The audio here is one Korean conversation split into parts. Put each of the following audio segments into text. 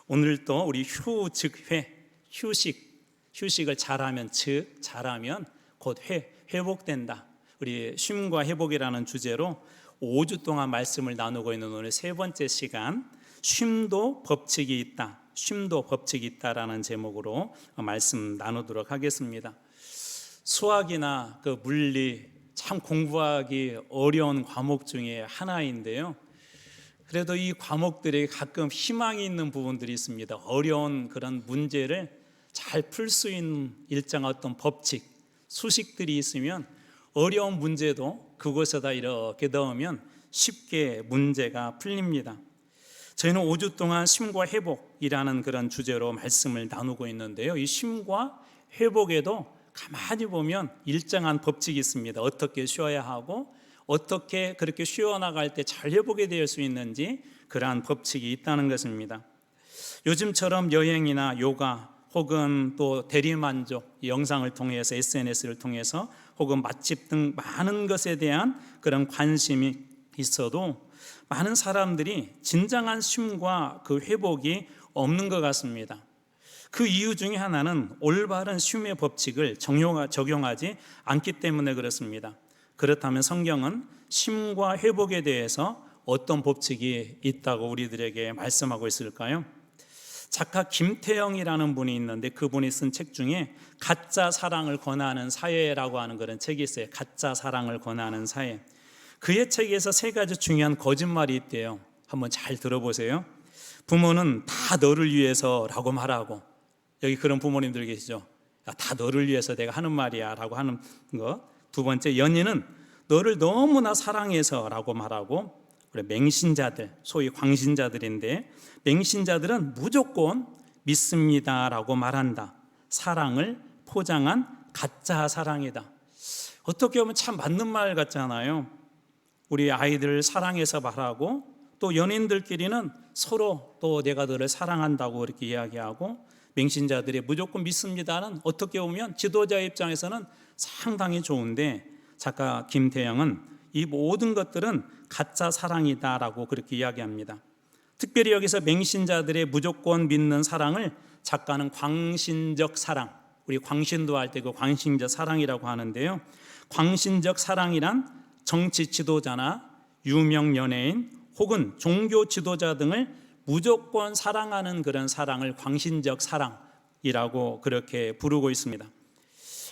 오늘도 우리 휴식을 잘하면 잘하면 곧 회복된다. 우리 쉼과 회복이라는 주제로 5주 동안 말씀을 나누고 있는 오늘 세 번째 시간, 쉼도 법칙이 있다라는 제목으로 말씀 나누도록 하겠습니다. 수학이나 물리 참 공부하기 어려운 과목 중에 하나인데요. 그래도 이 과목들에 가끔 희망이 있는 부분들이 있습니다. 어려운 그런 문제를 잘 풀 수 있는 일정한 어떤 법칙, 수식들이 있으면 어려운 문제도 그곳에다 이렇게 넣으면 쉽게 문제가 풀립니다. 저희는 5주 동안 쉼과 회복이라는 그런 주제로 말씀을 나누고 있는데요. 이 쉼과 회복에도 가만히 보면 일정한 법칙이 있습니다. 어떻게 쉬어야 하고 어떻게 그렇게 쉬어나갈 때 잘 회복이 될 수 있는지 그러한 법칙이 있다는 것입니다. 요즘처럼 여행이나 요가 혹은 또 대리만족 영상을 통해서 SNS를 통해서 혹은 맛집 등 많은 것에 대한 그런 관심이 있어도 많은 사람들이 진정한 쉼과 그 회복이 없는 것 같습니다. 그 이유 중에 하나는 올바른 쉼의 법칙을 적용하지 않기 때문에 그렇습니다. 그렇다면 성경은 쉼과 회복에 대해서 어떤 법칙이 있다고 우리들에게 말씀하고 있을까요? 작가 김태영이라는 분이 있는데 그분이 쓴 책 중에 가짜 사랑을 권하는 사회라고 하는 그런 책이 있어요. 가짜 사랑을 권하는 사회. 그의 책에서 세 가지 중요한 거짓말이 있대요. 한번 잘 들어보세요. 부모는 다 너를 위해서라고 말하고, 여기 그런 부모님들 계시죠? 다 너를 위해서 내가 하는 말이야 라고 하는 거. 두 번째, 연인은 너를 너무나 사랑해서라고 말하고, 그래, 맹신자들, 소위 광신자들인데 맹신자들은 무조건 믿습니다라고 말한다. 사랑을 포장한 가짜 사랑이다. 어떻게 보면 참 맞는 말 같잖아요. 우리 아이들 사랑해서 말하고 또 연인들끼리는 서로 또 내가 너를 사랑한다고 이렇게 이야기하고, 맹신자들이 무조건 믿습니다는 어떻게 보면 지도자 입장에서는 상당히 좋은데 작가 김태영은 이 모든 것들은 가짜 사랑이다라고 그렇게 이야기합니다. 특별히 여기서 맹신자들의 무조건 믿는 사랑을 작가는 광신적 사랑, 우리 광신도 할 때 그 광신적 사랑이라고 하는데요. 광신적 사랑이란 정치 지도자나 유명 연예인 혹은 종교 지도자 등을 무조건 사랑하는 그런 사랑을 광신적 사랑이라고 그렇게 부르고 있습니다.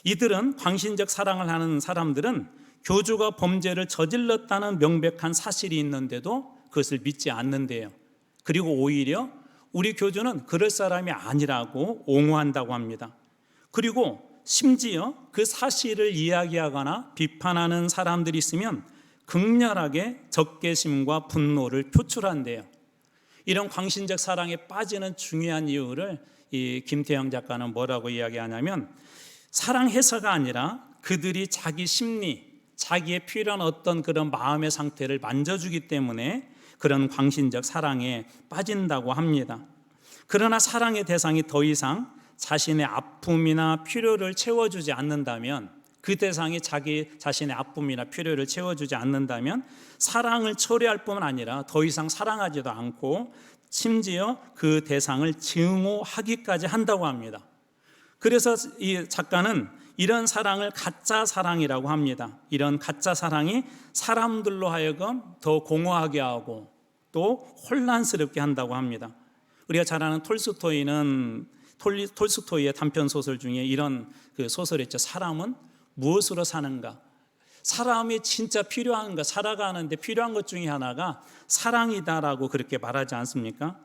이들은 광신적 사랑을 하는 사람들은 교주가 범죄를 저질렀다는 명백한 사실이 있는데도 그것을 믿지 않는데요. 그리고 오히려 우리 교주는 그럴 사람이 아니라고 옹호한다고 합니다. 그리고 심지어 그 사실을 이야기하거나 비판하는 사람들이 있으면 극렬하게 적개심과 분노를 표출한대요. 이런 광신적 사랑에 빠지는 중요한 이유를 이 김태영 작가는 뭐라고 이야기하냐면, 사랑해서가 아니라 그들이 자기 심리, 자기의 필요한 어떤 그런 마음의 상태를 만져주기 때문에 그런 광신적 사랑에 빠진다고 합니다. 그러나 사랑의 대상이 더 이상 자신의 아픔이나 필요를 채워주지 않는다면, 그 대상이 자기 자신의 아픔이나 필요를 채워주지 않는다면 사랑을 철회할 뿐만 아니라 더 이상 사랑하지도 않고 심지어 그 대상을 증오하기까지 한다고 합니다. 그래서 이 작가는 이런 사랑을 가짜 사랑이라고 합니다. 이런 가짜 사랑이 사람들로 하여금 더 공허하게 하고 또 혼란스럽게 한다고 합니다. 우리가 잘 아는 톨스토이의 단편 소설 중에 이런 그 소설이 있죠. 사람은 무엇으로 사는가? 사람이 진짜 필요한가? 살아가는데 필요한 것 중에 하나가 사랑이다라고 그렇게 말하지 않습니까?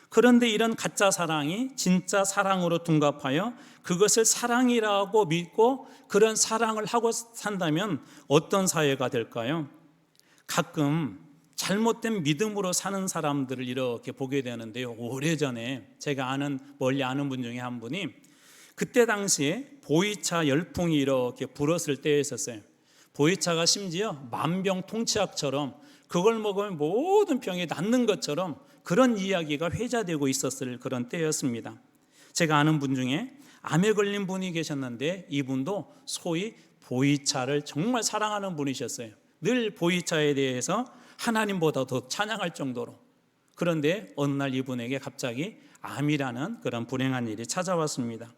그런데 이런 가짜 사랑이 진짜 사랑으로 둔갑하여 그것을 사랑이라고 믿고 그런 사랑을 하고 산다면 어떤 사회가 될까요? 가끔 잘못된 믿음으로 사는 사람들을 이렇게 보게 되는데요. 오래전에 제가 멀리 아는 분 중에 한 분이 그때 당시에 보이차 열풍이 이렇게 불었을 때였었어요. 보이차가 심지어 만병통치약처럼 그걸 먹으면 모든 병이 낫는 것처럼 그런 이야기가 회자되고 있었을 그런 때였습니다. 제가 아는 분 중에 암에 걸린 분이 계셨는데 이분도 소위 보이차를 정말 사랑하는 분이셨어요. 늘 보이차에 대해서 하나님보다 더 찬양할 정도로. 그런데 어느 날 이분에게 갑자기 암이라는 그런 불행한 일이 찾아왔습니다.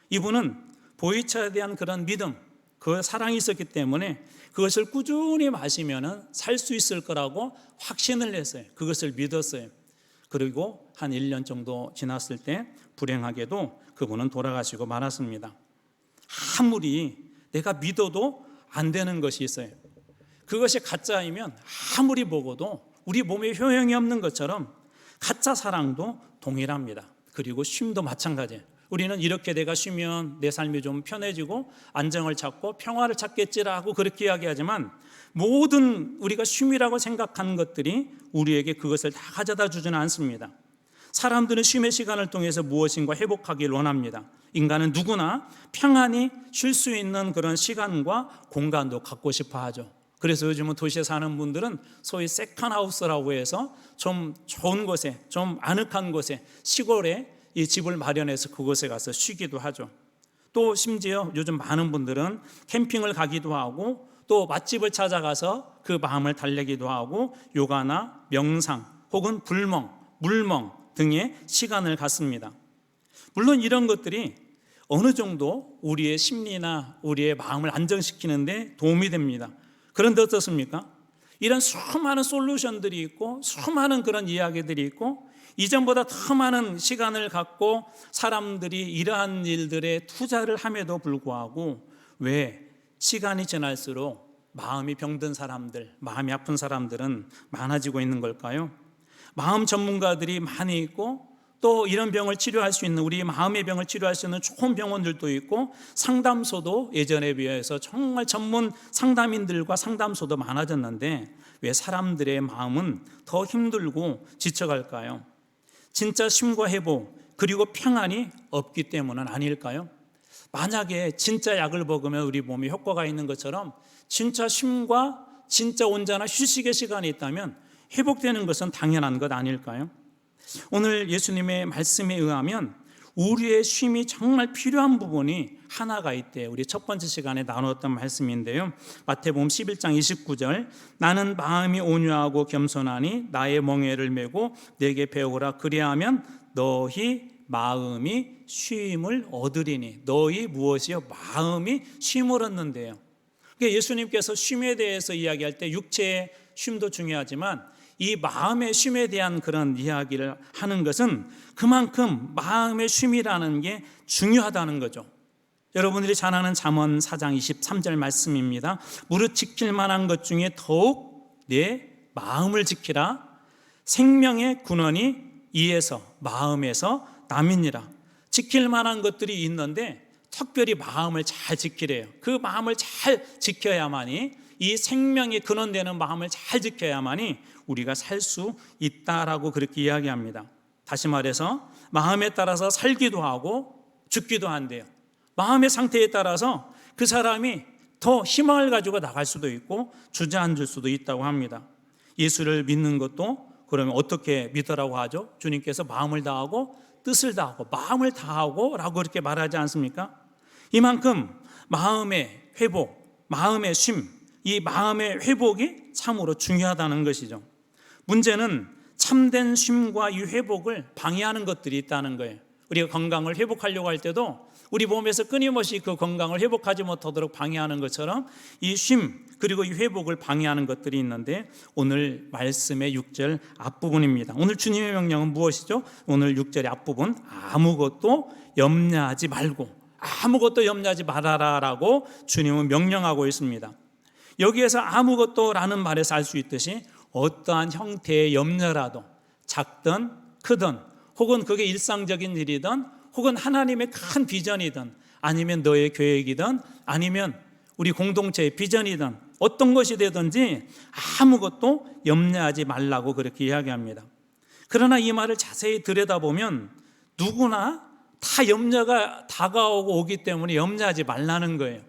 이분은 보이차에 대한 그런 믿음, 그 사랑이 있었기 때문에 그것을 꾸준히 마시면 살 수 있을 거라고 확신을 했어요. 그것을 믿었어요. 그리고 한 1년 정도 지났을 때 불행하게도 그분은 돌아가시고 말았습니다. 아무리 내가 믿어도 안 되는 것이 있어요. 그것이 가짜이면 아무리 먹어도 우리 몸에 효용이 없는 것처럼 가짜 사랑도 동일합니다. 그리고 쉼도 마찬가지예요. 우리는 이렇게 내가 쉬면 내 삶이 좀 편해지고 안정을 찾고 평화를 찾겠지라고 그렇게 이야기하지만 모든 우리가 쉼이라고 생각하는 것들이 우리에게 그것을 다 가져다 주지는 않습니다. 사람들은 쉼의 시간을 통해서 무엇인가 회복하길 원합니다. 인간은 누구나 평안히 쉴 수 있는 그런 시간과 공간도 갖고 싶어 하죠. 그래서 요즘은 도시에 사는 분들은 소위 세컨하우스라고 해서 좀 좋은 곳에, 좀 아늑한 곳에, 시골에 이 집을 마련해서 그곳에 가서 쉬기도 하죠. 또 심지어 요즘 많은 분들은 캠핑을 가기도 하고 또 맛집을 찾아가서 그 마음을 달래기도 하고 요가나 명상 혹은 불멍, 물멍 등의 시간을 갖습니다. 물론 이런 것들이 어느 정도 우리의 심리나 우리의 마음을 안정시키는 데 도움이 됩니다. 그런데 어떻습니까? 이런 수많은 솔루션들이 있고 수많은 그런 이야기들이 있고 이전보다 더 많은 시간을 갖고 사람들이 이러한 일들에 투자를 함에도 불구하고 왜 시간이 지날수록 마음이 병든 사람들, 마음이 아픈 사람들은 많아지고 있는 걸까요? 마음 전문가들이 많이 있고 또 이런 병을 치료할 수 있는, 우리 마음의 병을 치료할 수 있는 좋은 병원들도 있고 상담소도 예전에 비해서 정말 전문 상담인들과 상담소도 많아졌는데 왜 사람들의 마음은 더 힘들고 지쳐갈까요? 진짜 쉼과 회복 그리고 평안이 없기 때문은 아닐까요? 만약에 진짜 약을 먹으면 우리 몸에 효과가 있는 것처럼 진짜 쉼과 진짜 온전한 휴식의 시간이 있다면 회복되는 것은 당연한 것 아닐까요? 오늘 예수님의 말씀에 의하면 우리의 쉼이 정말 필요한 부분이 하나가 있대요. 우리 첫 번째 시간에 나누었던 말씀인데요. 마태복음 11장 29절 나는 마음이 온유하고 겸손하니 나의 멍에를 메고 내게 배우라 그리하면 너희 마음이 쉼을 얻으리니. 너희 무엇이요? 마음이 쉼을 얻는데요. 그러니까 예수님께서 쉼에 대해서 이야기할 때 육체의 쉼도 중요하지만 이 마음의 쉼에 대한 그런 이야기를 하는 것은 그만큼 마음의 쉼이라는 게 중요하다는 거죠. 여러분들이 잘 아는 잠언 4장 23절 말씀입니다. 무릇 지킬 만한 것 중에 더욱 내 마음을 지키라. 생명의 근원이 이에서 마음에서 남이니라. 지킬 만한 것들이 있는데 특별히 마음을 잘 지키래요. 그 마음을 잘 지켜야만이, 이 생명이 근원되는 마음을 잘 지켜야만이 우리가 살 수 있다라고 그렇게 이야기합니다. 다시 말해서 마음에 따라서 살기도 하고 죽기도 한대요. 마음의 상태에 따라서 그 사람이 더 희망을 가지고 나갈 수도 있고 주저앉을 수도 있다고 합니다. 예수를 믿는 것도 그러면 어떻게 믿으라고 하죠? 주님께서 마음을 다하고 뜻을 다하고 마음을 다하고 라고 그렇게 말하지 않습니까? 이만큼 마음의 회복, 마음의 쉼, 이 마음의 회복이 참으로 중요하다는 것이죠. 문제는 참된 쉼과 이 회복을 방해하는 것들이 있다는 거예요. 우리가 건강을 회복하려고 할 때도 우리 몸에서 끊임없이 그 건강을 회복하지 못하도록 방해하는 것처럼 이 쉼 그리고 이 회복을 방해하는 것들이 있는데 오늘 말씀의 6절 앞부분입니다. 오늘 주님의 명령은 무엇이죠? 오늘 6절의 앞부분 아무것도 염려하지 말고 아무것도 염려하지 말아라라고 주님은 명령하고 있습니다. 여기에서 아무것도 라는 말에서 알 수 있듯이 어떠한 형태의 염려라도 작든 크든 혹은 그게 일상적인 일이든 혹은 하나님의 큰 비전이든 아니면 너의 계획이든 아니면 우리 공동체의 비전이든 어떤 것이 되든지 아무것도 염려하지 말라고 그렇게 이야기합니다. 그러나 이 말을 자세히 들여다보면 누구나 다 염려가 다가오고 오기 때문에 염려하지 말라는 거예요.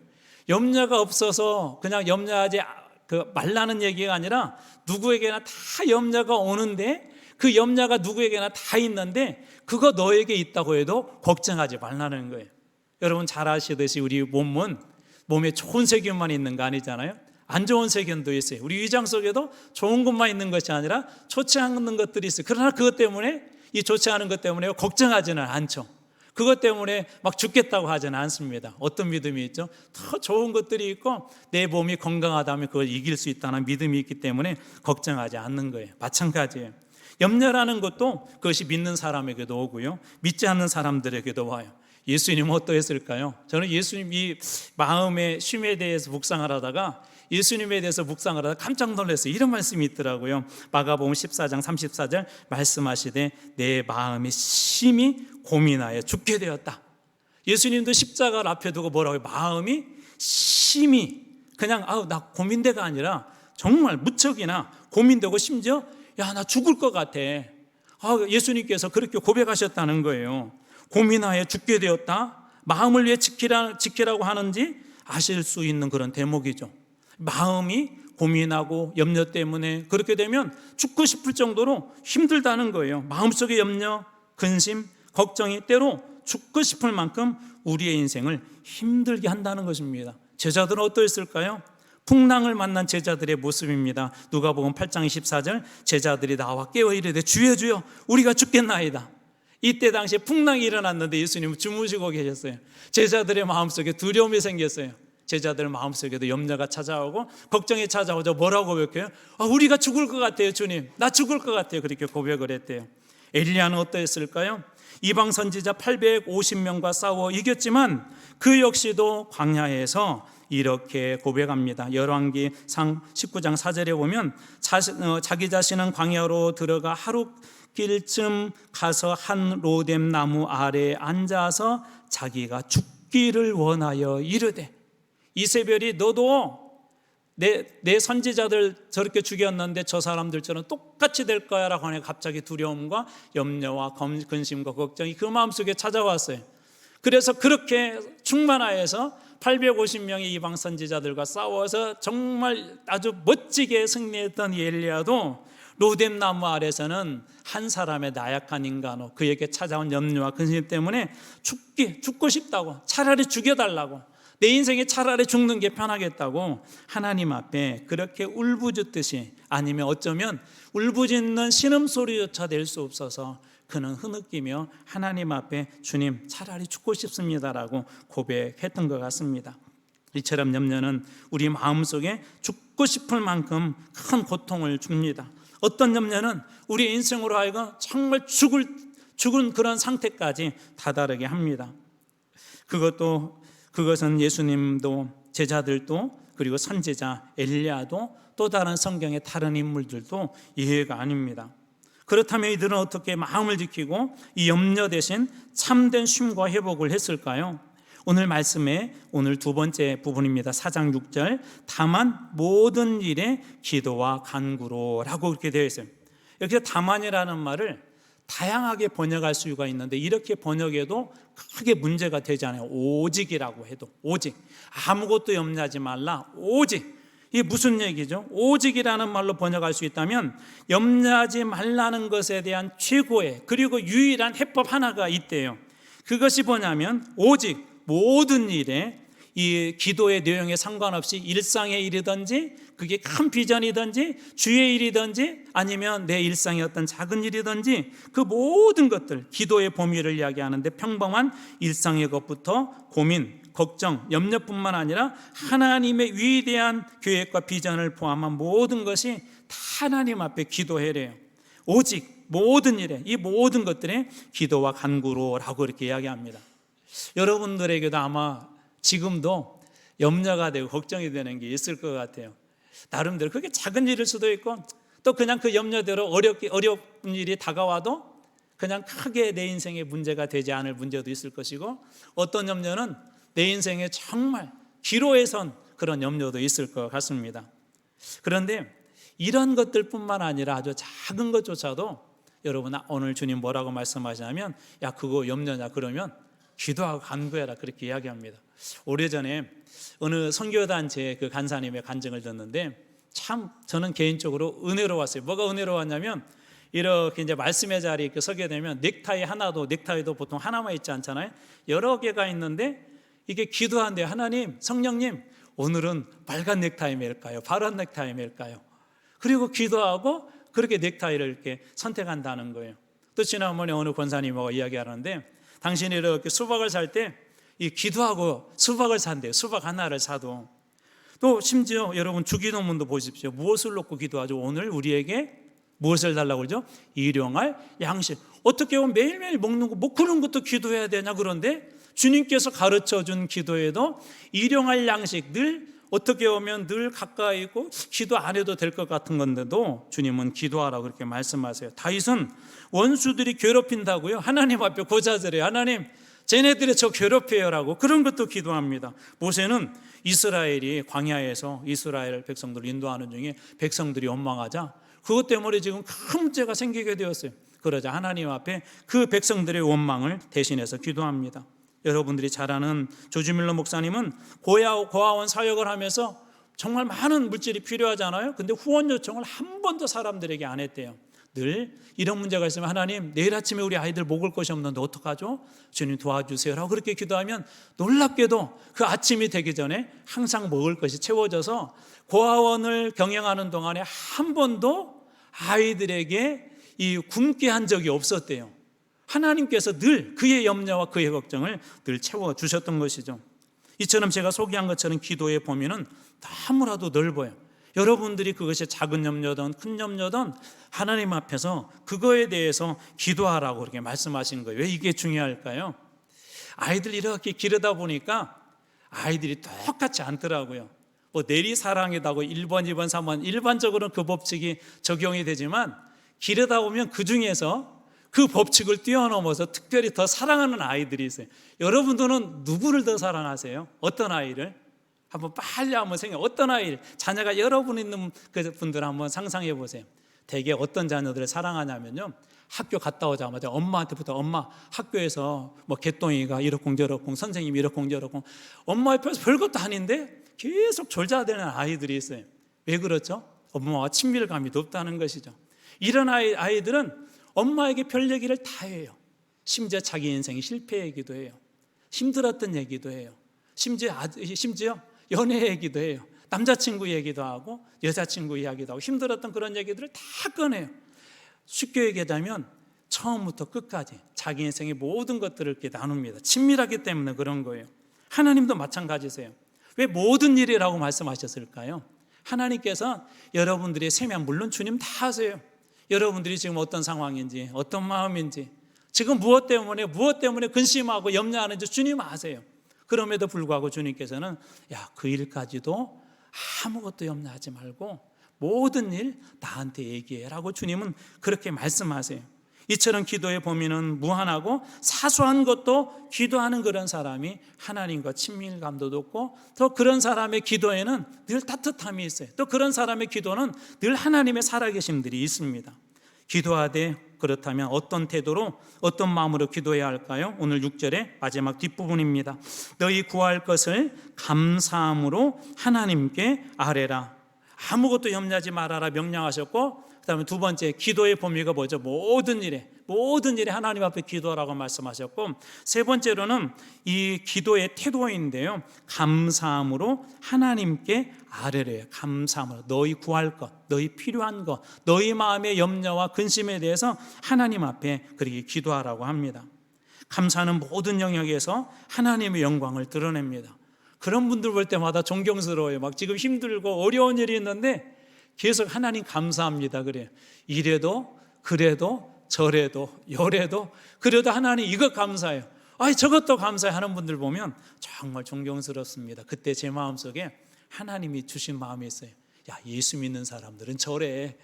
염려가 없어서 그냥 염려하지 말라는 얘기가 아니라 누구에게나 다 염려가 오는데 그 염려가 누구에게나 다 있는데 그거 너에게 있다고 해도 걱정하지 말라는 거예요. 여러분 잘 아시듯이 우리 몸은 몸에 좋은 세균만 있는 거 아니잖아요. 안 좋은 세균도 있어요. 우리 위장 속에도 좋은 것만 있는 것이 아니라 좋지 않은 것들이 있어요. 그러나 그것 때문에, 이 좋지 않은 것 때문에 걱정하지는 않죠. 그것 때문에 막 죽겠다고 하지는 않습니다. 어떤 믿음이 있죠? 더 좋은 것들이 있고 내 몸이 건강하다면 그걸 이길 수 있다는 믿음이 있기 때문에 걱정하지 않는 거예요. 마찬가지예요. 염려라는 것도 그것이 믿는 사람에게도 오고요, 믿지 않는 사람들에게도 와요. 예수님은 어떠했을까요? 저는 예수님 이 마음의 쉼에 대해서 묵상을 하다가, 예수님에 대해서 묵상을 하다가 깜짝 놀랐어요. 이런 말씀이 있더라고요. 마가복음 14장 34절 말씀하시되 내 마음이 심히 고민하여 죽게 되었다. 예수님도 십자가를 앞에 두고 뭐라고 해요? 마음이 심히, 그냥 나 고민대가 아니라 정말 무척이나 고민되고, 심지어 나 죽을 것 같아. 예수님께서 그렇게 고백하셨다는 거예요. 고민하여 죽게 되었다. 마음을 왜 지키라고 하는지 아실 수 있는 그런 대목이죠. 마음이 고민하고 염려 때문에 그렇게 되면 죽고 싶을 정도로 힘들다는 거예요. 마음속의 염려, 근심, 걱정이 때로 죽고 싶을 만큼 우리의 인생을 힘들게 한다는 것입니다. 제자들은 어떠했을까요? 풍랑을 만난 제자들의 모습입니다. 누가복음 8장 24절 제자들이 나와 깨어 이르되 주여 주여 우리가 죽겠나이다. 이때 당시에 풍랑이 일어났는데 예수님은 주무시고 계셨어요. 제자들의 마음속에 두려움이 생겼어요. 제자들 마음속에도 염려가 찾아오고 걱정이 찾아오죠. 뭐라고 고백해요? 우리가 죽을 것 같아요. 주님, 나 죽을 것 같아요. 그렇게 고백을 했대요. 엘리야는 어떠했을까요? 이방 선지자 850명과 싸워 이겼지만 그 역시도 광야에서 이렇게 고백합니다. 열왕기상 19장 4절에 보면 자기 자신은 광야로 들어가 하루길쯤 가서 한 로뎀 나무 아래에 앉아서 자기가 죽기를 원하여 이르되, 이세벨이 너도 내 선지자들 저렇게 죽였는데 저 사람들처럼 똑같이 될 거야 라고 하니 갑자기 두려움과 염려와 근심과 걱정이 그 마음속에 찾아왔어요. 그래서 그렇게 충만하여서 850명의 이방 선지자들과 싸워서 정말 아주 멋지게 승리했던 이 엘리야도 로뎀 나무 아래서는 한 사람의 나약한 인간으로 그에게 찾아온 염려와 근심 때문에 죽고 싶다고, 차라리 죽여달라고, 내 인생에 차라리 죽는 게 편하겠다고 하나님 앞에 그렇게 울부짖듯이, 아니면 어쩌면 울부짖는 신음소리조차 낼 수 없어서 그는 흐느끼며 하나님 앞에 주님 차라리 죽고 싶습니다라고 고백했던 것 같습니다. 이처럼 염려는 우리 마음속에 죽고 싶을 만큼 큰 고통을 줍니다. 어떤 염려는 우리 인생으로 하여금 정말 죽은 그런 상태까지 다다르게 합니다. 그것은 예수님도 제자들도 그리고 선지자 엘리야도 또 다른 성경의 다른 인물들도 예외가 아닙니다. 그렇다면 이들은 어떻게 마음을 지키고 이 염려 대신 참된 쉼과 회복을 했을까요? 오늘 말씀의 오늘 두 번째 부분입니다. 4장 6절 다만 모든 일에 기도와 간구로 라고 그렇게 되어 있어요. 여기서 다만이라는 말을 다양하게 번역할 수가 있는데 이렇게 번역해도 크게 문제가 되지 않아요. 오직이라고 해도, 오직, 아무것도 염려하지 말라, 오직. 이게 무슨 얘기죠? 오직이라는 말로 번역할 수 있다면 염려하지 말라는 것에 대한 최고의 그리고 유일한 해법 하나가 있대요. 그것이 뭐냐면 오직 모든 일에, 이 기도의 내용에 상관없이 일상의 일이든지 그게 큰 비전이든지 주의 일이든지 아니면 내 일상의 어떤 작은 일이든지 그 모든 것들, 기도의 범위를 이야기하는데 평범한 일상의 것부터 고민, 걱정, 염려뿐만 아니라 하나님의 위대한 계획과 비전을 포함한 모든 것이 다 하나님 앞에 기도해래요. 오직 모든 일에, 이 모든 것들에 기도와 간구로라고 이렇게 이야기합니다. 여러분들에게도 아마 지금도 염려가 되고 걱정이 되는 게 있을 것 같아요. 나름대로 그게 작은 일일 수도 있고 또 그냥 그 염려대로 어려운 일이 다가와도 그냥 크게 내 인생에 문제가 되지 않을 문제도 있을 것이고, 어떤 염려는 내 인생에 정말 기로에선 그런 염려도 있을 것 같습니다. 그런데 이런 것들뿐만 아니라 아주 작은 것조차도 여러분 오늘 주님 뭐라고 말씀하시냐면 야 그거 염려냐 그러면 기도하고 간구해라 그렇게 이야기합니다. 오래전에 어느 선교단체 그 간사님의 간증을 듣는데 참 저는 개인적으로 은혜로웠어요. 뭐가 은혜로웠냐면 이렇게 이제 말씀의 자리에 이렇게 서게 되면 넥타이도 보통 하나만 있지 않잖아요. 여러 개가 있는데 이게 기도하는데 하나님, 성령님 오늘은 빨간 넥타이 맬까요? 파란 넥타이 맬까요? 그리고 기도하고 그렇게 넥타이를 이렇게 선택한다는 거예요. 또 지난번에 어느 권사님하고 이야기하는데 당신이 이렇게 수박을 살 때 이 기도하고 수박을 산대요. 수박 하나를 사도. 또 심지어 여러분 주기도문도 보십시오. 무엇을 놓고 기도하죠? 오늘 우리에게 무엇을 달라고 그러죠? 일용할 양식. 어떻게 보면 매일매일 먹는 거 뭐 그런 것도 기도해야 되냐 그런데 주님께서 가르쳐준 기도에도 일용할 양식 늘 어떻게 보면 늘 가까이 있고 기도 안 해도 될 것 같은 건데도 주님은 기도하라고 그렇게 말씀하세요. 다윗은 원수들이 괴롭힌다고요 하나님 앞에 고자질해요. 하나님 쟤네들이 저 괴롭혀요라고 그런 것도 기도합니다. 모세는 이스라엘이 광야에서 이스라엘 백성들을 인도하는 중에 백성들이 원망하자 그것 때문에 지금 큰 문제가 생기게 되었어요. 그러자 하나님 앞에 그 백성들의 원망을 대신해서 기도합니다. 여러분들이 잘 아는 조지 밀러 목사님은 고아원 사역을 하면서 정말 많은 물질이 필요하잖아요. 근데 후원 요청을 한 번도 사람들에게 안 했대요. 늘 이런 문제가 있으면 하나님 내일 아침에 우리 아이들 먹을 것이 없는데 어떡하죠? 주님 도와주세요 라고 그렇게 기도하면 놀랍게도 그 아침이 되기 전에 항상 먹을 것이 채워져서 고아원을 경영하는 동안에 한 번도 아이들에게 이 굶게 한 적이 없었대요. 하나님께서 늘 그의 염려와 그의 걱정을 늘 채워주셨던 것이죠. 이처럼 제가 소개한 것처럼 기도의 범위는 너무나도 넓어요. 여러분들이 그것이 작은 염려든 큰 염려든 하나님 앞에서 그거에 대해서 기도하라고 그렇게 말씀하신 거예요. 왜 이게 중요할까요? 아이들 이렇게 기르다 보니까 아이들이 똑같지 않더라고요. 뭐 내리사랑이라고 1번, 2번, 3번 일반적으로는 그 법칙이 적용이 되지만 기르다 보면 그 중에서 그 법칙을 뛰어넘어서 특별히 더 사랑하는 아이들이 있어요. 여러분들은 누구를 더 사랑하세요? 어떤 아이를? 한번 빨리 한번 생각해. 어떤 아이를? 자녀가 여러분 있는 그 분들 한번 상상해 보세요. 대개 어떤 자녀들을 사랑하냐면요, 학교 갔다 오자마자 엄마한테부터 엄마 학교에서 뭐 개똥이가 이러쿵저러쿵 선생님이 이러쿵저러쿵 엄마 옆에서 별것도 아닌데 계속 졸자대는 아이들이 있어요. 왜 그렇죠? 엄마와 친밀감이 높다는 것이죠. 이런 아이들은 엄마에게 별 얘기를 다 해요. 심지어 자기 인생이 실패 얘기도 해요. 힘들었던 얘기도 해요. 심지어 연애 얘기도 해요. 남자친구 얘기도 하고 여자친구 이야기도 하고 힘들었던 그런 얘기들을 다 꺼내요. 쉽게 얘기하자면 처음부터 끝까지 자기 인생의 모든 것들을 이렇게 나눕니다. 친밀하기 때문에 그런 거예요. 하나님도 마찬가지세요. 왜 모든 일이라고 말씀하셨을까요? 하나님께서 여러분들의 세면 물론 주님 다 아세요. 여러분들이 지금 어떤 상황인지 어떤 마음인지 지금 무엇 때문에 근심하고 염려하는지 주님 아세요. 그럼에도 불구하고 주님께서는 그 일까지도 아무것도 염려하지 말고 모든 일 나한테 얘기해라고 주님은 그렇게 말씀하세요. 이처럼 기도의 범위는 무한하고 사소한 것도 기도하는 그런 사람이 하나님과 친밀감도 높고 또 그런 사람의 기도에는 늘 따뜻함이 있어요. 또 그런 사람의 기도는 늘 하나님의 살아계심들이 있습니다. 기도하되 그렇다면 어떤 태도로 어떤 마음으로 기도해야 할까요? 오늘 6절의 마지막 뒷부분입니다. 너희 구할 것을 감사함으로 하나님께 아뢰라. 아무것도 염려하지 말아라 명령하셨고 그 다음에 두 번째 기도의 범위가 뭐죠? 모든 일에 하나님 앞에 기도하라고 말씀하셨고 세 번째로는 이 기도의 태도인데요, 감사함으로 하나님께 아뢰래요. 감사함으로 너희 구할 것, 너희 필요한 것, 너희 마음의 염려와 근심에 대해서 하나님 앞에 그렇게 기도하라고 합니다. 감사는 모든 영역에서 하나님의 영광을 드러냅니다. 그런 분들 볼 때마다 존경스러워요. 막 지금 힘들고 어려운 일이 있는데 계속 하나님 감사합니다 그래요. 이래도 그래도 저래도 요래도 그래도 하나님 이것 감사해요. 저것도 감사해 하는 분들 보면 정말 존경스럽습니다. 그때 제 마음속에 하나님이 주신 마음이 있어요. 예수 믿는 사람들은 저래.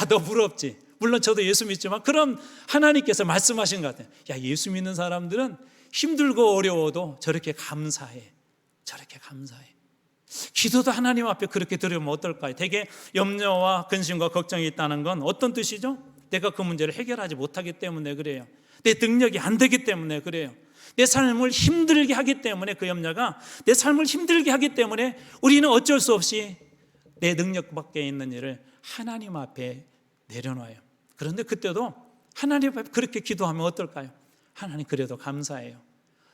너 부럽지? 물론 저도 예수 믿지만 그럼 하나님께서 말씀하신 것 같아요. 예수 믿는 사람들은 힘들고 어려워도 저렇게 감사해. 저렇게 감사해. 기도도 하나님 앞에 그렇게 드리면 어떨까요? 되게 염려와 근심과 걱정이 있다는 건 어떤 뜻이죠? 내가 그 문제를 해결하지 못하기 때문에 그래요. 내 능력이 안 되기 때문에 그래요. 내 삶을 힘들게 하기 때문에 그 염려가 내 삶을 힘들게 하기 때문에 우리는 어쩔 수 없이 내 능력 밖에 있는 일을 하나님 앞에 내려놔요. 그런데 그때도 하나님 앞에 그렇게 기도하면 어떨까요? 하나님 그래도 감사해요.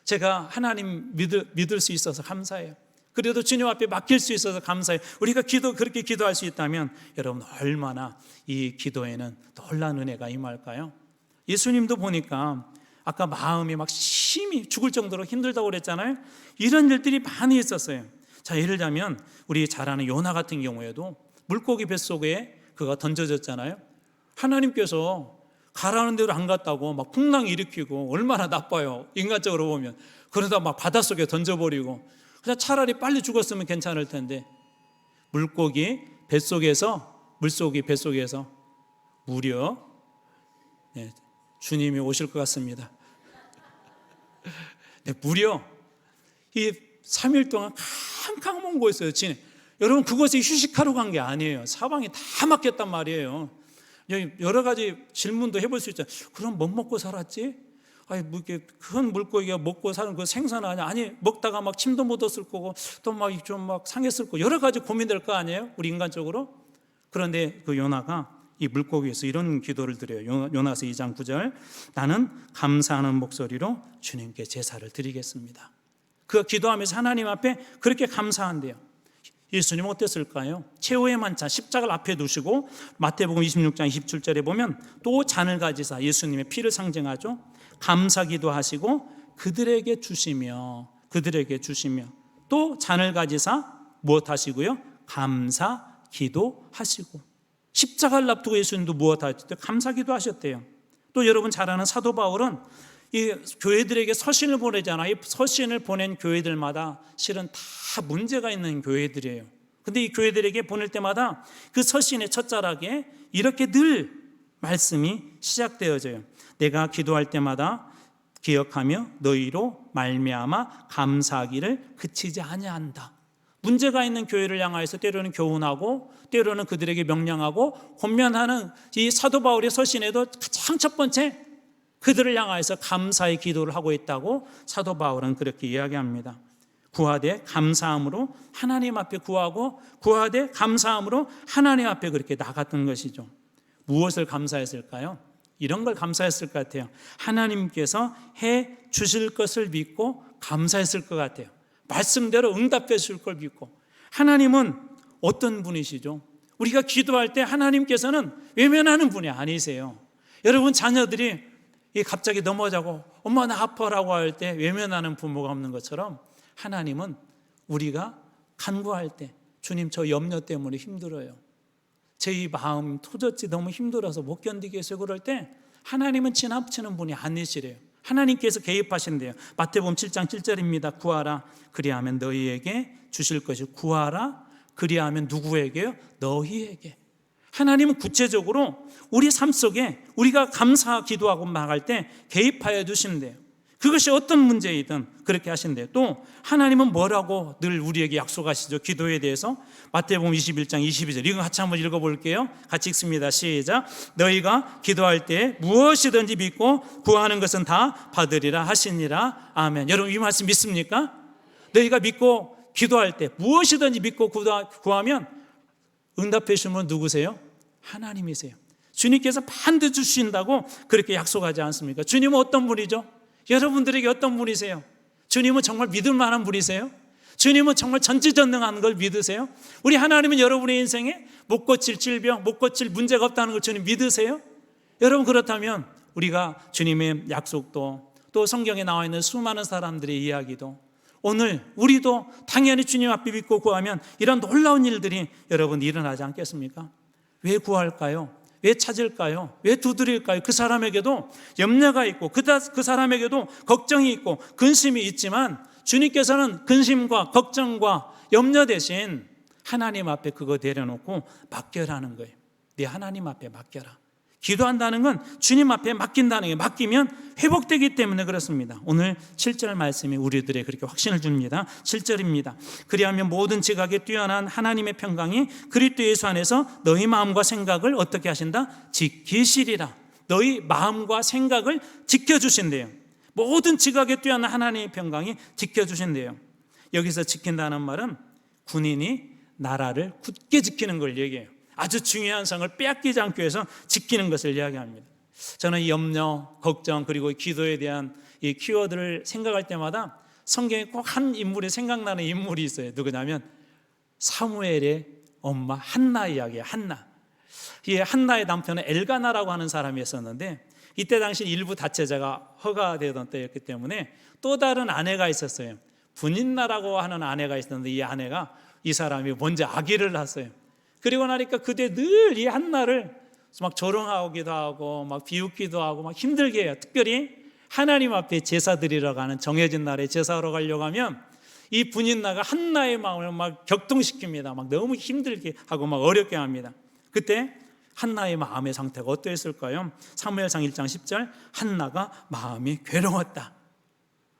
제가 하나님 믿을 수 있어서 감사해요. 그래도 주님 앞에 맡길 수 있어서 감사해요. 우리가 그렇게 기도할 수 있다면 여러분 얼마나 이 기도에는 놀라운 은혜가 임할까요? 예수님도 보니까 아까 마음이 막 심히 죽을 정도로 힘들다고 그랬잖아요. 이런 일들이 많이 있었어요. 자, 예를 들면 우리 잘 아는 요나 같은 경우에도 물고기 뱃속에 그가 던져졌잖아요. 하나님께서 가라는 대로 안 갔다고 막 풍랑 일으키고 얼마나 나빠요, 인간적으로 보면. 그러다 막 바닷속에 던져버리고, 그냥 차라리 빨리 죽었으면 괜찮을 텐데 물고기 뱃속에서 무려 주님이 오실 것 같습니다. 무려 이 3일 동안 캄캄 먼 곳에서 여러분 그것이 휴식하러 간 게 아니에요. 사방이 다 막혔단 말이에요. 여러 가지 질문도 해볼 수 있잖아요. 그럼 뭐 먹고 살았지? 아니 뭐 이렇게 큰 물고기가 먹고 사는 그 생선 아니야? 아니 먹다가 막 침도 묻었을 거고 또 막 좀 막 상했을 거고 여러 가지 고민될 거 아니에요? 우리 인간적으로. 그런데 그 요나가 이 물고기에서 이런 기도를 드려요. 요나서 2장 9절. 나는 감사하는 목소리로 주님께 제사를 드리겠습니다. 그 기도하면서 하나님 앞에 그렇게 감사한대요. 예수님은 어땠을까요? 최후의 만찬 십자가를 앞에 두시고 마태복음 26장 27절에 보면 또 잔을 가지사 예수님의 피를 상징하죠. 감사기도 하시고 그들에게 주시며 또 잔을 가지사 무엇 하시고요? 감사기도 하시고. 십자가를 앞두고 예수님도 무엇 하셨대요? 감사기도 하셨대요. 또 여러분 잘 아는 사도 바울은 이 교회들에게 서신을 보내잖아요. 이 서신을 보낸 교회들마다 실은 다 문제가 있는 교회들이에요. 근데 이 교회들에게 보낼 때마다 그 서신의 첫자락에 이렇게 늘 말씀이 시작되어져요. 내가 기도할 때마다 기억하며 너희로 말미암아 감사하기를 그치지 아니한다. 문제가 있는 교회를 향하여서 때로는 교훈하고 때로는 그들에게 명령하고 권면하는 이 사도 바울의 서신에도 가장 첫 번째 그들을 향하여서 감사의 기도를 하고 있다고 사도 바울은 그렇게 이야기합니다. 구하되 감사함으로 하나님 앞에 구하고 구하되 감사함으로 하나님 앞에 그렇게 나갔던 것이죠. 무엇을 감사했을까요? 이런 걸 감사했을 것 같아요. 하나님께서 해 주실 것을 믿고 감사했을 것 같아요. 말씀대로 응답해 줄 걸 믿고. 하나님은 어떤 분이시죠? 우리가 기도할 때 하나님께서는 외면하는 분이 아니세요. 여러분 자녀들이 갑자기 넘어자고 엄마 나 아파라고 할 때 외면하는 부모가 없는 것처럼 하나님은 우리가 간구할 때 주님 저 염려 때문에 힘들어요. 제 이 마음 터졌지 너무 힘들어서 못 견디겠어요. 그럴 때 하나님은 지나치는 분이 아니시래요. 하나님께서 개입하신대요. 마태복음 7장 7절입니다. 구하라 그리하면 너희에게 주실 것이 구하라 그리하면 누구에게요? 너희에게. 하나님은 구체적으로 우리 삶 속에 우리가 감사 기도하고 나갈 때 개입하여 주신대요. 그것이 어떤 문제이든 그렇게 하신대요. 또 하나님은 뭐라고 늘 우리에게 약속하시죠? 기도에 대해서 마태복음 21장 22절 이거 같이 한번 읽어볼게요. 같이 읽습니다. 시작. 너희가 기도할 때 무엇이든지 믿고 구하는 것은 다 받으리라 하시니라. 아멘. 여러분 이 말씀 믿습니까? 너희가 믿고 기도할 때 무엇이든지 믿고 구하면 응답해 주시는 분 누구세요? 하나님이세요. 주님께서 반드시 주신다고 그렇게 약속하지 않습니까? 주님은 어떤 분이죠? 여러분들에게 어떤 분이세요? 주님은 정말 믿을 만한 분이세요? 주님은 정말 전지전능한 걸 믿으세요? 우리 하나님은 여러분의 인생에 못 고칠 질병, 못 고칠 문제가 없다는 걸 주님 믿으세요? 여러분 그렇다면 우리가 주님의 약속도 또 성경에 나와 있는 수많은 사람들의 이야기도 오늘 우리도 당연히 주님 앞에 믿고 구하면 이런 놀라운 일들이 여러분 일어나지 않겠습니까? 왜 구할까요? 왜 찾을까요? 왜 두드릴까요? 그 사람에게도 염려가 있고 그 사람에게도 걱정이 있고 근심이 있지만 주님께서는 근심과 걱정과 염려 대신 하나님 앞에 그거 내려놓고 맡겨라는 거예요. 네 하나님 앞에 맡겨라. 기도한다는 건 주님 앞에 맡긴다는 게 맡기면 회복되기 때문에 그렇습니다. 오늘 7절 말씀이 우리들의 그렇게 확신을 줍니다. 7절입니다. 그리하면 모든 지각에 뛰어난 하나님의 평강이 그리스도 예수 안에서 너희 마음과 생각을 어떻게 하신다? 지키시리라. 너희 마음과 생각을 지켜주신대요. 모든 지각에 뛰어난 하나님의 평강이 지켜주신대요. 여기서 지킨다는 말은 군인이 나라를 굳게 지키는 걸 얘기해요. 아주 중요한 성을 빼앗기지 않기 위해서 지키는 것을 이야기합니다. 저는 이 염려, 걱정 그리고 기도에 대한 이 키워드를 생각할 때마다 성경에 꼭 한 인물이 생각나는 인물이 있어요. 누구냐면 사무엘의 엄마 한나 이야기예요. 한나. 이 한나의 남편은 엘가나라고 하는 사람이었었는데 이때 당시 일부 다체자가 허가되던 때였기 때문에 또 다른 아내가 있었어요. 분인나라고 하는 아내가 있었는데 이 아내가 이 사람이 먼저 아기를 낳았어요. 그리고 나니까 그때 늘 이 한나를 막 조롱하기도 하고 막 비웃기도 하고 막 힘들게 해요. 특별히 하나님 앞에 제사 드리러 가는 정해진 날에 제사하러 가려고 하면 이 분인나가 한나의 마음을 막 격동시킵니다. 막 너무 힘들게 하고 막 어렵게 합니다. 그때 한나의 마음의 상태가 어떠했을까요? 사무엘상 1장 10절 한나가 마음이 괴로웠다.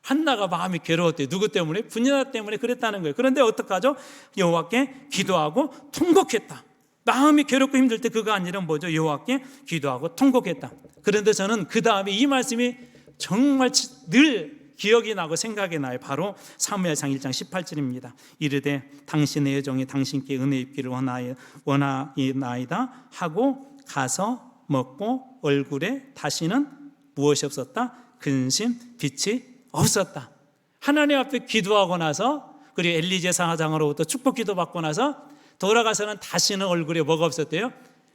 한나가 마음이 괴로웠대요. 누구 때문에? 분인나 때문에 그랬다는 거예요. 그런데 어떡하죠? 여호와께 기도하고 통곡했다. 마음이 괴롭고 힘들 때 그가 한 일은 뭐죠? 여호와께 기도하고 통곡했다. 그런데 저는 그 다음에 이 말씀이 정말 늘 기억이 나고 생각이 나요. 바로 사무엘상 1장 18절입니다. 이르되 당신의 여종이 당신께 은혜 입기를 원하나이다 하고 가서 먹고 얼굴에 다시는 무엇이 없었다? 근심, 빛이 없었다. 하나님 앞에 기도하고 나서 그리고 엘리제 사장으로부터 축복 기도 받고 나서 돌아가서는 다시는 얼굴에 뭐가 없었대요?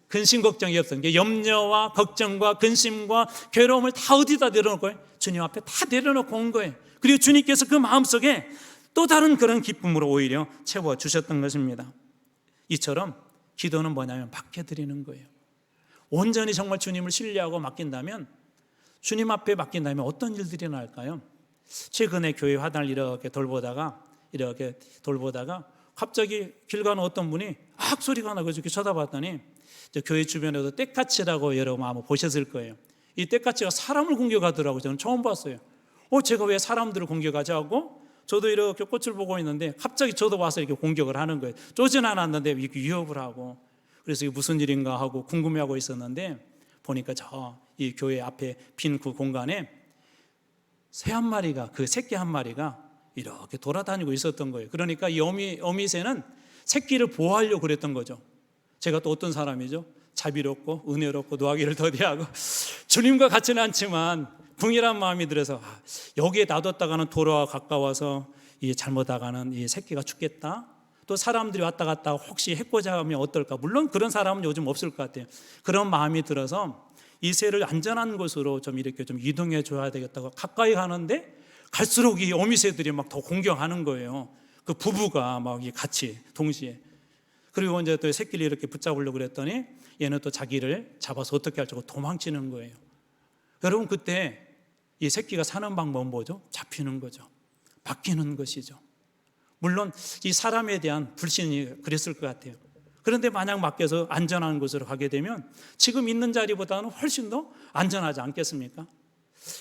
근심 걱정이 없었던 염려와 걱정과 근심과 괴로움을 다 어디다 내려놓고 주님 앞에 다 내려놓고 온 거예요. 그리고 주님께서 그 마음속에 또 다른 그런 기쁨으로 오히려 채워주셨던 것입니다. 이처럼 기도는 뭐냐면 맡겨드리는 거예요. 온전히 정말 주님을 신뢰하고 맡긴다면 주님 앞에 맡긴다면 어떤 일들이 날까요? 최근에 교회 화단을 이렇게 돌보다가 갑자기 길 가는 어떤 분이 악 소리가 나고 이렇게 쳐다봤더니 교회 주변에도 떼까치라고 여러분 아마 보셨을 거예요. 이 떼까치가 사람을 공격하더라고요. 저는 처음 봤어요. 제가 왜 사람들을 공격하지 하고 저도 이렇게 꽃을 보고 있는데 갑자기 저도 와서 이렇게 공격을 하는 거예요. 쫓진 않았는데 이렇게 위협을 하고 그래서 이게 무슨 일인가 하고 궁금해하고 있었는데 보니까 저 이 교회 앞에 빈 그 공간에 새 한 마리가 그 새끼 한 마리가 이렇게 돌아다니고 있었던 거예요. 그러니까 이 어미새는 새끼를 보호하려고 그랬던 거죠. 제가 또 어떤 사람이죠? 자비롭고 은혜롭고 노하기를 더디하고 주님과 같지는 않지만 궁일한 마음이 들어서 여기에 놔뒀다가는 도로와 가까워서 이 잘못하가는 이 새끼가 죽겠다. 또 사람들이 왔다 갔다 혹시 해코자 하면 어떨까? 물론 그런 사람은 요즘 없을 것 같아요. 그런 마음이 들어서 이 새를 안전한 곳으로 좀 이렇게 좀 이동해 줘야 되겠다고 가까이 가는데 갈수록 이 어미새들이 막 더 공격하는 거예요. 그 부부가 막 같이 동시에. 그리고 이제 또 새끼를 이렇게 붙잡으려고 그랬더니 얘는 또 자기를 잡아서 어떻게 할지 모르고 도망치는 거예요. 여러분 그때 이 새끼가 사는 방법은 뭐죠? 잡히는 거죠. 바뀌는 것이죠. 물론 이 사람에 대한 불신이 그랬을 것 같아요. 그런데 만약 맡겨서 안전한 곳으로 가게 되면 지금 있는 자리보다는 훨씬 더 안전하지 않겠습니까?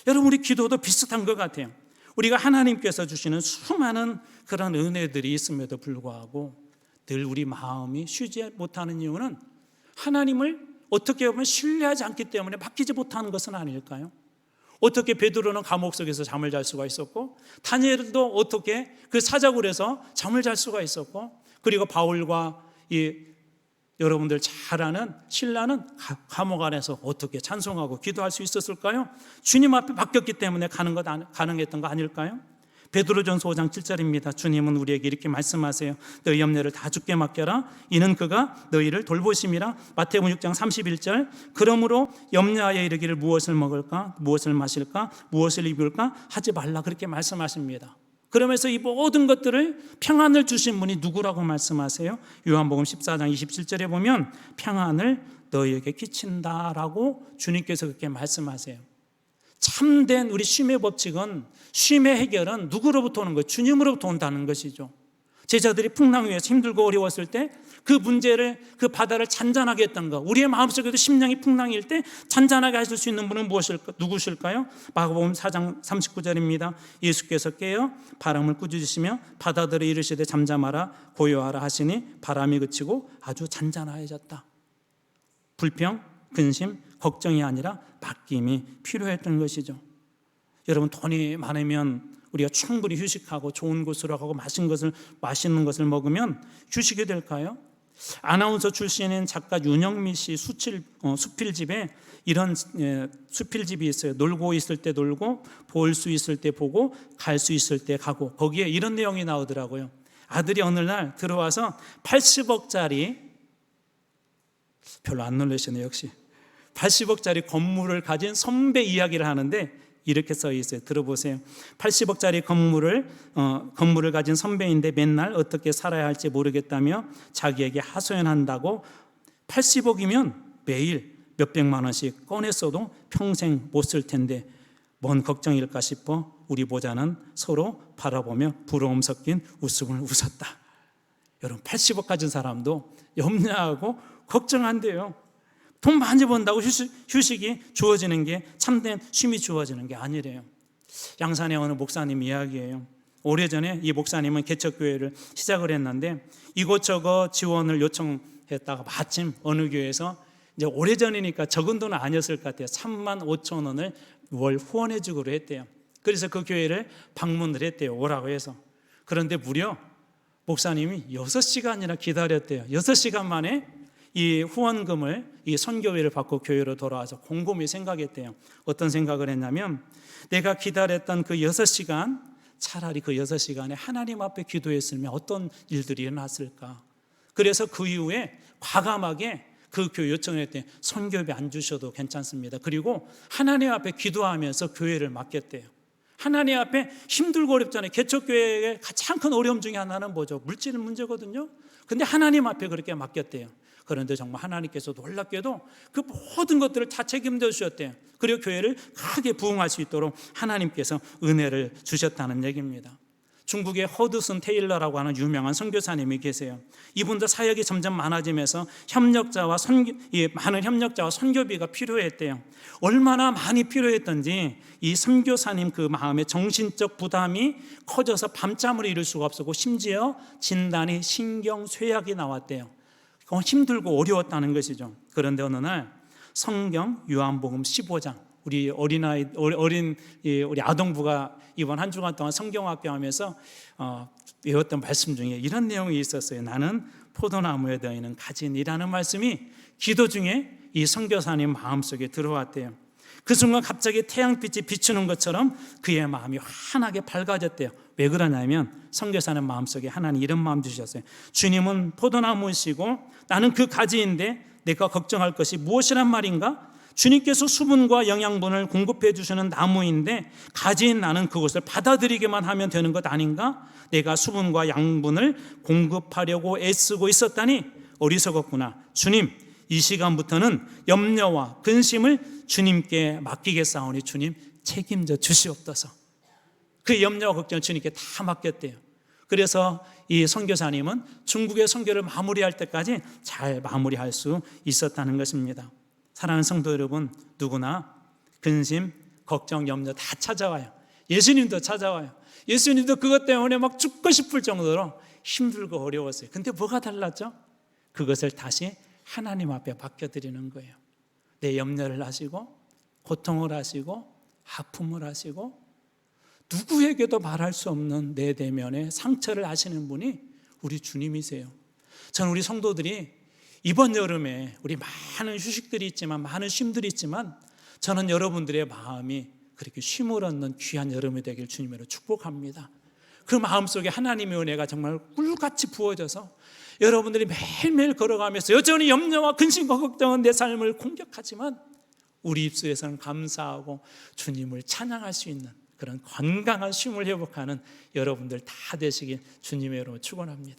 여러분 우리 기도도 비슷한 것 같아요. 우리가 하나님께서 주시는 수많은 그런 은혜들이 있음에도 불구하고 늘 우리 마음이 쉬지 못하는 이유는 하나님을 어떻게 보면 신뢰하지 않기 때문에 맡기지 못하는 것은 아닐까요? 어떻게 베드로는 감옥 속에서 잠을 잘 수가 있었고 다니엘도 어떻게 그 사자굴에서 잠을 잘 수가 있었고 그리고 바울과 이 여러분들 잘 아는 신라는 감옥 안에서 어떻게 찬송하고 기도할 수 있었을까요? 주님 앞에 맡겼기 때문에 가능했던 거 아닐까요? 베드로전서 5장 7절입니다. 주님은 우리에게 이렇게 말씀하세요. 너희 염려를 다 주께 맡겨라. 이는 그가 너희를 돌보심이라. 마태복음 6장 31절. 그러므로 염려하여 이르기를 무엇을 먹을까? 무엇을 마실까? 무엇을 입을까? 하지 말라. 그렇게 말씀하십니다. 그러면서 이 모든 것들을 평안을 주신 분이 누구라고 말씀하세요? 요한복음 14장 27절에 보면 평안을 너희에게 끼친다라고 주님께서 그렇게 말씀하세요. 참된 우리 쉼의 법칙은 쉼의 해결은 누구로부터 오는 거예요? 주님으로부터 온다는 것이죠. 제자들이 풍랑 위에서 힘들고 어려웠을 때 그 문제를 그 바다를 잔잔하게 했던 것, 우리의 마음속에도 심령이 풍랑일 때 잔잔하게 하실 수 있는 분은 누구실까요? 마가복음 4장 39절입니다. 예수께서 깨어 바람을 꾸짖으시며 바다들을 이르시되 잠잠하라 고요하라 하시니 바람이 그치고 아주 잔잔해졌다. 불평, 근심, 걱정이 아니라 맡김이 필요했던 것이죠. 여러분 돈이 많으면 우리가 충분히 휴식하고 좋은 곳으로 가고 맛있는 것을 먹으면 휴식이 될까요? 아나운서 출신인 작가 윤영미 씨 수필집에 이런 수필집이 있어요. 놀고 있을 때 놀고, 볼 수 있을 때 보고, 갈 수 있을 때 가고. 거기에 이런 내용이 나오더라고요. 아들이 어느 날 들어와서 80억짜리, 별로 안 놀라시네요. 역시 80억짜리 건물을 가진 선배 이야기를 하는데 이렇게 써 있어요. 들어보세요. 80억짜리 건물을 가진 선배인데 맨날 어떻게 살아야 할지 모르겠다며 자기에게 하소연한다고. 80억이면 매일 몇백만 원씩 꺼냈어도 평생 못 쓸 텐데 뭔 걱정일까 싶어 우리 보자는 서로 바라보며 부러움 섞인 웃음을 웃었다. 여러분, 80억 가진 사람도 염려하고 걱정한대요. 돈 많이 번다고 휴식이 주어지는 게, 참된 쉼이 주어지는 게 아니래요. 양산의 어느 목사님 이야기예요. 오래전에 이 목사님은 개척교회를 시작을 했는데 이곳저곳 지원을 요청했다가 마침 어느 교회에서, 이제 오래전이니까 적은 돈은 아니었을 것 같아요, 3만 5천 원을 월 후원해 주기로 했대요. 그래서 그 교회를 방문을 했대요. 오라고 해서. 그런데 무려 목사님이 6시간이나 기다렸대요. 6시간 만에 이 후원금을, 이 선교회를 받고 교회로 돌아와서 곰곰이 생각했대요. 어떤 생각을 했냐면, 내가 기다렸던 그 6시간, 차라리 그 6시간에 하나님 앞에 기도했으면 어떤 일들이 일어났을까. 그래서 그 이후에 과감하게 그 교회 요청했대요. 선교비 안 주셔도 괜찮습니다. 그리고 하나님 앞에 기도하면서 교회를 맡겼대요. 하나님 앞에 힘들고 어렵잖아요. 개척교회의 가장 큰 어려움 중에 하나는 뭐죠? 물질 문제거든요. 근데 하나님 앞에 그렇게 맡겼대요. 그런데 정말 하나님께서 놀랍게도 그 모든 것들을 다 책임져 주셨대요. 그리고 교회를 크게 부흥할 수 있도록 하나님께서 은혜를 주셨다는 얘기입니다. 중국의 허드슨 테일러라고 하는 유명한 선교사님이 계세요. 이분도 사역이 점점 많아지면서 많은 협력자와 선교비가 필요했대요. 얼마나 많이 필요했던지 이 선교사님 그 마음의 정신적 부담이 커져서 밤잠을 이룰 수가 없었고, 심지어 진단이 신경쇠약이 나왔대요. 힘들고 어려웠다는 것이죠. 그런데 어느 날 성경 요한복음 15장, 우리 우리 아동부가 이번 한 주간 동안 성경학교 하면서 외웠던 말씀 중에 이런 내용이 있었어요. 나는 포도나무에 더이는 가진이라는 말씀이 기도 중에 이 선교사님 마음속에 들어왔대요. 그 순간 갑자기 태양빛이 비추는 것처럼 그의 마음이 환하게 밝아졌대요. 왜 그러냐면 선교사님 마음속에 하나님 이런 마음 주셨어요. 주님은 포도나무이시고 나는 그 가지인데 내가 걱정할 것이 무엇이란 말인가? 주님께서 수분과 영양분을 공급해 주시는 나무인데 가지인 나는 그것을 받아들이기만 하면 되는 것 아닌가? 내가 수분과 양분을 공급하려고 애쓰고 있었다니 어리석었구나. 주님, 이 시간부터는 염려와 근심을 주님께 맡기겠사오니 주님 책임져 주시옵소서. 그 염려와 걱정을 주님께 다 맡겼대요. 그래서 이 선교사님은 중국의 선교를 마무리할 때까지 잘 마무리할 수 있었다는 것입니다. 사랑하는 성도 여러분, 누구나 근심, 걱정, 염려 다 찾아와요. 예수님도 찾아와요. 예수님도 그것 때문에 막 죽고 싶을 정도로 힘들고 어려웠어요. 근데 뭐가 달랐죠? 그것을 다시 하나님 앞에 맡겨드리는 거예요. 내 염려를 하시고 고통을 하시고 아픔을 하시고 누구에게도 말할 수 없는 내 내면의 상처를 아시는 분이 우리 주님이세요. 저는 우리 성도들이 이번 여름에 우리 많은 휴식들이 있지만, 많은 쉼들이 있지만, 저는 여러분들의 마음이 그렇게 쉼을 얻는 귀한 여름이 되길 주님으로 축복합니다. 그 마음속에 하나님의 은혜가 정말 꿀같이 부어져서 여러분들이 매일매일 걸어가면서 여전히 염려와 근심과 걱정은 내 삶을 공격하지만 우리 입술에서는 감사하고 주님을 찬양할 수 있는 그런 건강한 쉼을 회복하는 여러분들 다 되시길 주님의 이름으로 축원합니다.